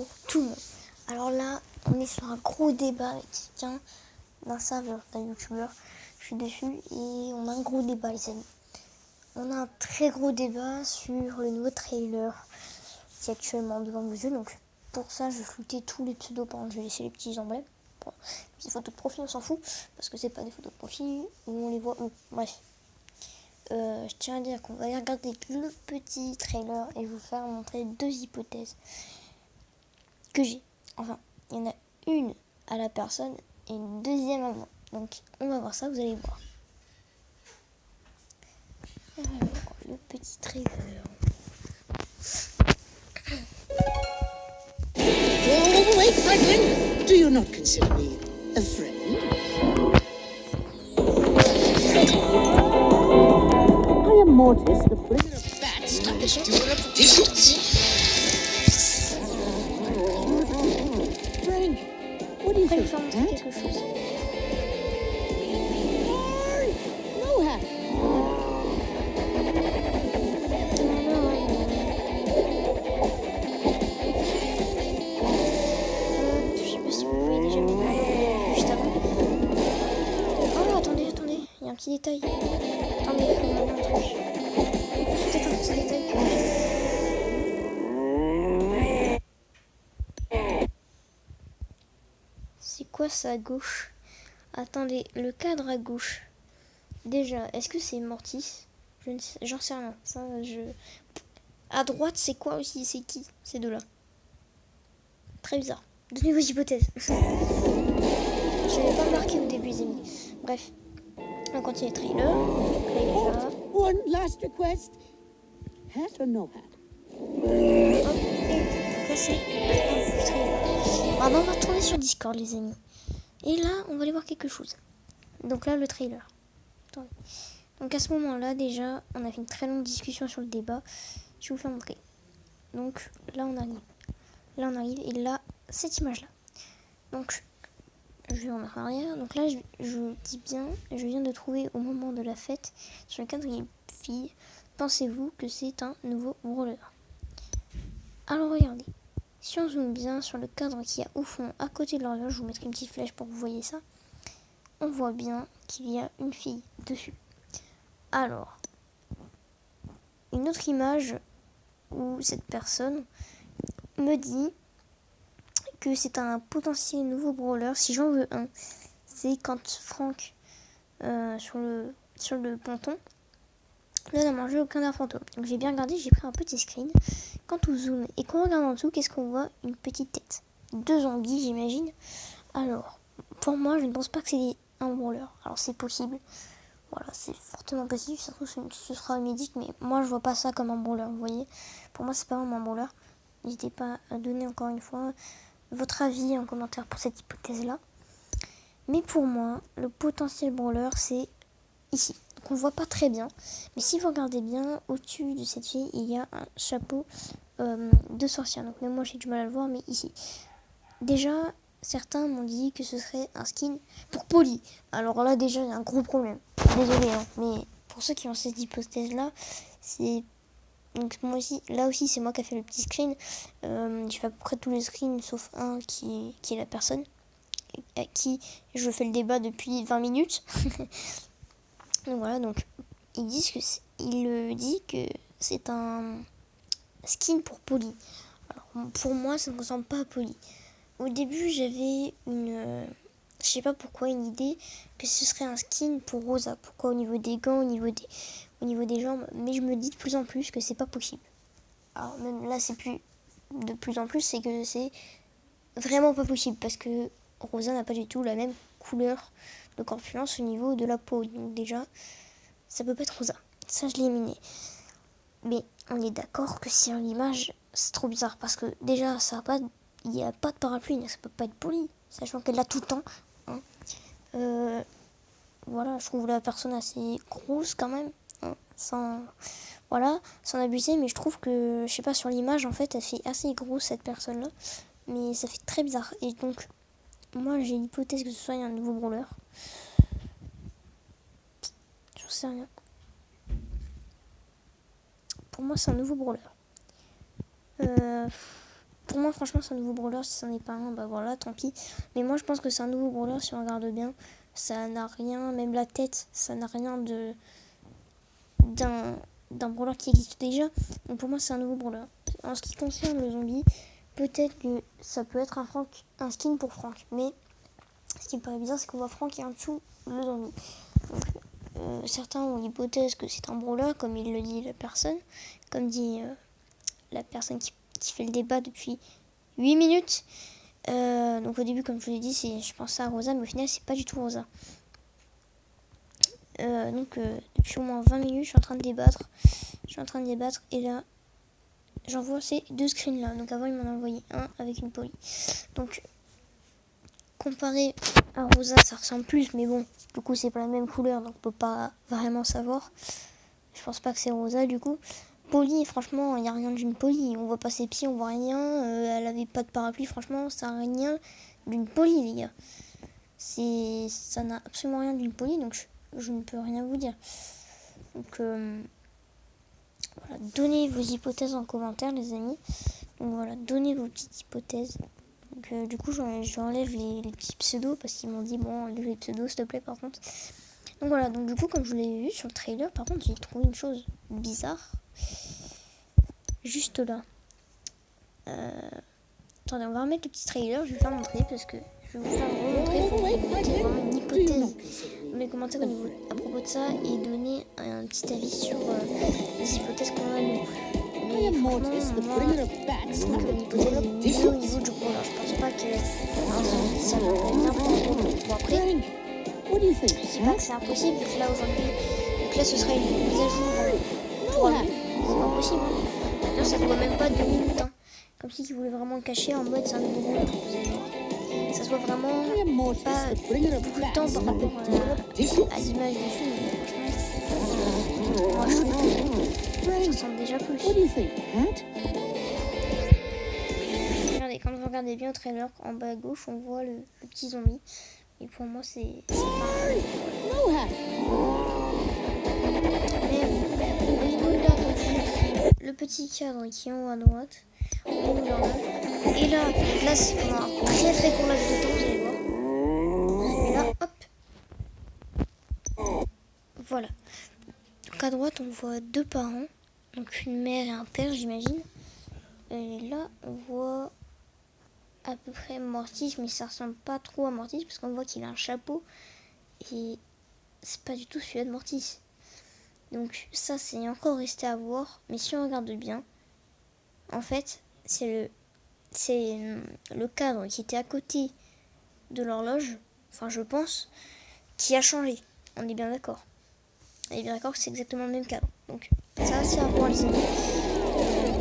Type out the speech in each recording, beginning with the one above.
pour tout le monde. Alors là, on est sur un gros débat avec quelqu'un d'un serveur, d'un youtubeur. Je suis dessus et on a un gros débat, les amis. On a un très gros débat sur le nouveau trailer qui est actuellement devant vos yeux. Donc pour ça, je vais flouter tous les pseudos. Par exemple, je vais laisser les petits emblèmes. Bon, les petites photos de profil, on s'en fout parce que c'est pas des photos de profil où on les voit où. Bref. Je tiens à dire qu'on va aller regarder le petit trailer et vous faire montrer deux hypothèses que j'ai. Enfin, il y en a une à la personne et une deuxième à moi. Donc, on va voir ça, vous allez voir. Alors, le petit trailer. Oh, wait, Franklin! Do you not consider me a friend? I am Mortis, the bringer of bats. I'm just doing a repetition. Frank, what do you Après, je vais think? faire montrer quelque chose. No hat. Je sais pas si vous voyez déjà, mais juste avant. Oh, attendez, il y a un petit détail. Attendez, il faut demander un truc. Peut-être un petit détail. C'est quoi ça à gauche? Attendez, le cadre à gauche. Déjà, est-ce que c'est Mortis? J'en sais rien. Ça, À droite, c'est quoi aussi? C'est qui ces deux-là? Très bizarre. Donnez vos hypothèses. Je n'avais pas marqué au début, les amis. Bref, on continue le trailer. Là, il est là. One last request. Hat or no hat? Hop, et donc là, c'est le trailer. Ah, on va tourner sur Discord, les amis. Et là, on va aller voir quelque chose. Donc là, le trailer. Attendez. Donc à ce moment-là, déjà, on a fait une très longue discussion sur le débat. Je vais vous faire montrer. Donc là, on arrive. Là, on arrive. Et là, cette image-là. Donc, je vais en arrière. Donc là, je dis bien, je viens de trouver au moment de la fête, sur le cadre fille, pensez-vous que c'est un nouveau brawler? Alors regardez. Si on zoome bien sur le cadre qui a au fond, à côté de l'horloge, je vous mettrai une petite flèche pour que vous voyez ça. On voit bien qu'il y a une fille dessus. Alors, une autre image où cette personne me dit que c'est un potentiel nouveau brawler. Si j'en veux un, c'est quand Franck, sur le ponton, ne n'a mangé aucun d'un fantôme. Donc j'ai bien regardé, j'ai pris un petit screen. Quand on zoome et qu'on regarde en dessous, qu'est-ce qu'on voit? Une petite tête. Deux anguilles, j'imagine. Alors, pour moi, je ne pense pas que c'est un brawler. Alors c'est possible. Voilà, c'est fortement possible. Ça se trouve, ce sera un médic, mais moi, je vois pas ça comme un brawler, vous voyez. Pour moi, c'est pas vraiment un brawler. N'hésitez pas à donner encore une fois votre avis en commentaire pour cette hypothèse-là. Mais pour moi, le potentiel brawler, c'est ici. Donc on voit pas très bien. Mais si vous regardez bien, au-dessus de cette fille, il y a un chapeau de sorcière. Donc même moi, j'ai du mal à le voir, mais ici. Déjà, certains m'ont dit que ce serait un skin pour Polly. Alors là, déjà, il y a un gros problème. Désolée, hein, mais pour ceux qui ont cette hypothèse-là, c'est... Donc moi aussi, là aussi, c'est moi qui ai fait le petit screen. J'ai fait à peu près tous les screens, sauf un qui est la personne à qui je fais le débat depuis 20 minutes. Donc voilà, donc il dit que c'est un skin pour Polly. Alors pour moi, ça ne ressemble pas à Polly. Au début, j'avais je sais pas pourquoi, une idée que ce serait un skin pour Rosa. Pourquoi au niveau des gants, au niveau des jambes. Mais je me dis de plus en plus que c'est pas possible. Alors même là, c'est plus de plus en plus, c'est que c'est vraiment pas possible. Parce que Rosa n'a pas du tout la même couleur de corpulence au niveau de la peau. Donc déjà, ça peut pas être Rosa. Ça, je l'ai éliminé. Mais on est d'accord que si on l'image, c'est trop bizarre. Parce que déjà, il n'y a pas de parapluie, donc ça peut pas être Polly. Sachant qu'elle l'a tout le temps. Hein. Voilà, je trouve la personne assez grosse quand même. Hein, sans abuser. Mais je trouve que, je sais pas, sur l'image, en fait, elle fait assez grosse cette personne-là. Mais ça fait très bizarre. Et donc, moi, j'ai l'hypothèse que ce soit un nouveau brawler. J'en sais rien. Pour moi, c'est un nouveau brawler. pour moi, franchement, c'est un nouveau brawler. Si ça n'est pas un, bah voilà, tant pis. Mais moi, je pense que c'est un nouveau brawler si on regarde bien. Ça n'a rien, même la tête, ça n'a rien d'un brawler qui existe déjà. Donc pour moi, c'est un nouveau brawler. En ce qui concerne le zombie, peut-être que ça peut être un skin pour Franck. Mais ce qui me paraît bizarre, c'est qu'on voit Franck et en dessous le zombie. Donc, certains ont l'hypothèse que c'est un brawler, comme il le dit la personne. Comme dit la personne qui fait le débat depuis 8 minutes. Donc au début, comme je vous l'ai dit, je pensais à Rosa, mais au final, c'est pas du tout Rosa. Donc depuis au moins 20 minutes, je suis en train de débattre. Et là, j'envoie ces 2 screens là. Donc avant, il m'en a envoyé un avec une poly. Donc, comparé à Rosa, ça ressemble plus, mais bon, du coup, c'est pas la même couleur, donc on peut pas vraiment savoir. Je pense pas que c'est Rosa, du coup. Polly, franchement, il n'y a rien d'une Polly. On voit pas ses pieds, on voit rien. Elle avait pas de parapluie, franchement, ça n'a rien d'une Polly, les gars. Ça n'a absolument rien d'une Polly, donc je ne peux rien vous dire. Donc, voilà, donnez vos hypothèses en commentaire, les amis. Donc voilà, donnez vos petites hypothèses. Donc, du coup, j'enlève les petits pseudos parce qu'ils m'ont dit, bon, enlève les pseudos, s'il te plaît, par contre. Donc voilà, donc du coup, comme je l'ai vu sur le trailer, par contre, j'ai trouvé une chose bizarre. Juste là. Attendez, on va remettre le petit trailer, je vais faire montrer parce que je vais vous faire remontrer pour vous donner vraiment une hypothèse dans les commentaires à propos de ça et donner un petit avis sur les hypothèses qu'on a nous. Mais franchement, moi, je trouve que l'hypothèse est mieux au niveau du brawler. Je pense pas qu'un zombie, ça va être n'importe quoi. Bon, après, je dis pas que c'est impossible, vu que là aujourd'hui, donc là ce sera une mise à jour pour lui. C'est pas possible. D'ailleurs, ça ne voit même pas 2 minutes. Hein. Comme si ils voulaient vraiment le cacher en mode c'est un nouveau brawler. Vous allez voir. Ça se voit vraiment pas beaucoup de temps par rapport à l'image du film. Mais franchement, moi je trouve que ça ressemble déjà plus. Regardez, quand vous regardez bien au trailer, en bas à gauche, on voit le petit zombie. Et pour moi, c'est pas mais au niveau de là, le petit cadre qui est en haut à droite, et là c'est pendant un très très court laps de temps, vous allez voir. Et là, hop, voilà. Donc à droite, on voit 2 parents, donc une mère et un père, j'imagine. Et là, on voit à peu près Mortis, mais ça ressemble pas trop à Mortis parce qu'on voit qu'il a un chapeau et c'est pas du tout celui-là de Mortis. Donc ça, c'est encore resté à voir, mais si on regarde bien, en fait, c'est le cadre qui était à côté de l'horloge, enfin je pense, qui a changé. On est bien d'accord. On est bien d'accord que c'est exactement le même cadre. Donc ça, c'est à voir, les amis.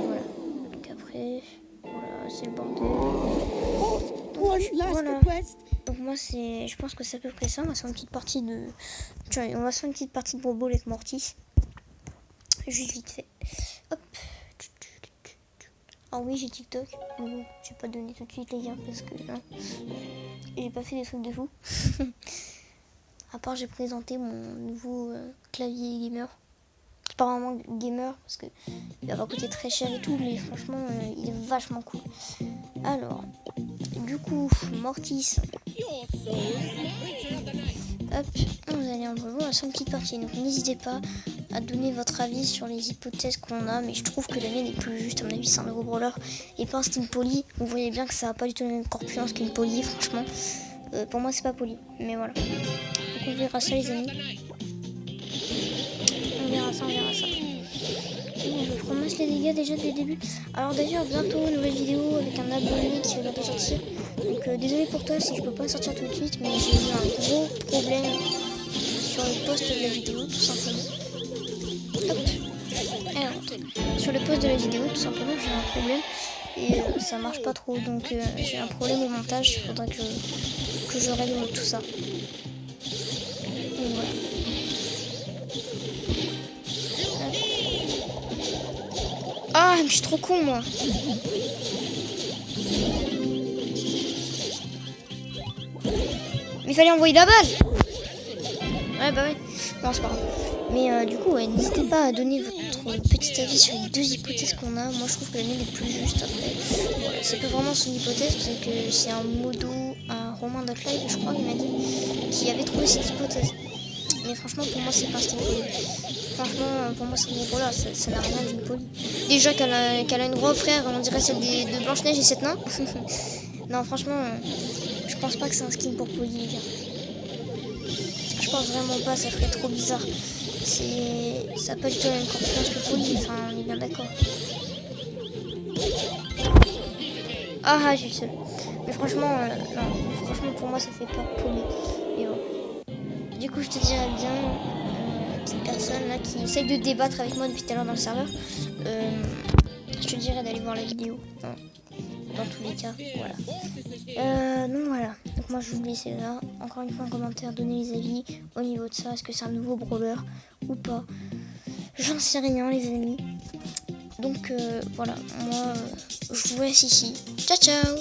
Voilà. Donc après, voilà, c'est le bordel. Voilà. Donc moi je pense que c'est à peu près ça. On va faire une petite partie de Brawl avec Mortis. Juste vite fait. Hop. Ah oui, j'ai TikTok. Mais bon, je vais pas donner tout de suite les liens parce que non. J'ai pas fait des trucs de fou. À part j'ai présenté mon nouveau clavier gamer. C'est pas vraiment gamer parce que il va coûter très cher et tout, mais franchement il est vachement cool. Alors, du coup, Mortis. Hop, on va aller en Brawl à son petite partie. Donc n'hésitez pas à donner votre avis sur les hypothèses qu'on a, mais je trouve que la mienne est plus juste. À mon avis, c'est un nouveau brawler et pas un style Polly. Vous voyez bien que ça n'a pas du tout la même corpulence qu'une Polly, franchement. Pour moi, c'est pas Polly, mais voilà. Donc on verra ça, les amis. On verra ça. Je promesse les dégâts déjà dès le début. Alors d'ailleurs, bientôt une nouvelle vidéo avec un abonné qui va bientôt sortir. Donc désolé pour toi si je peux pas sortir tout de suite, mais j'ai eu un gros problème sur le post de la vidéo, tout simplement. Hop. Alors, sur le post de la vidéo, tout simplement, j'ai un problème et ça marche pas trop. Donc j'ai un problème au montage, il faudra que je règle tout ça. Donc voilà. Ah, mais je suis trop con, moi. Mais il fallait envoyer la balle. Ouais, bah ouais. Non, c'est pas grave. Mais du coup, ouais, n'hésitez pas à donner votre petit avis sur les deux hypothèses qu'on a. Moi je trouve que la mienne est plus juste. Après, voilà, c'est pas vraiment son hypothèse, c'est que c'est un modo, un Romain Ducklive, je crois, il m'a dit, qui avait trouvé cette hypothèse. Mais franchement, pour moi, c'est pas Sting Poli. Franchement, pour moi, c'est voilà, ça n'a rien d'une Poli. Déjà qu'elle a une voix, frère, on dirait celle de Blanche-Neige et 7 nains. Non, franchement, je pense pas que c'est un skin pour Poli, les gars. Je pense vraiment pas, ça ferait trop bizarre. Ça n'a pas du tout la même corpulence que Poli, enfin, on est bien d'accord. Ah, j'ai le seul. Mais franchement, non, franchement, pour moi, ça fait pas Poli. Et bon. Du coup, je te dirais bien, petite personne là qui essaye de débattre avec moi depuis tout à l'heure dans le serveur, je te dirais d'aller voir la vidéo. Hein. Dans tous les cas, voilà. Donc voilà. Donc moi, je vous laisse là. Encore une fois en commentaire, donnez les avis au niveau de ça. Est-ce que c'est un nouveau brawler ou pas? J'en sais rien, les amis. Donc voilà. Moi, je vous laisse ici. Ciao, ciao.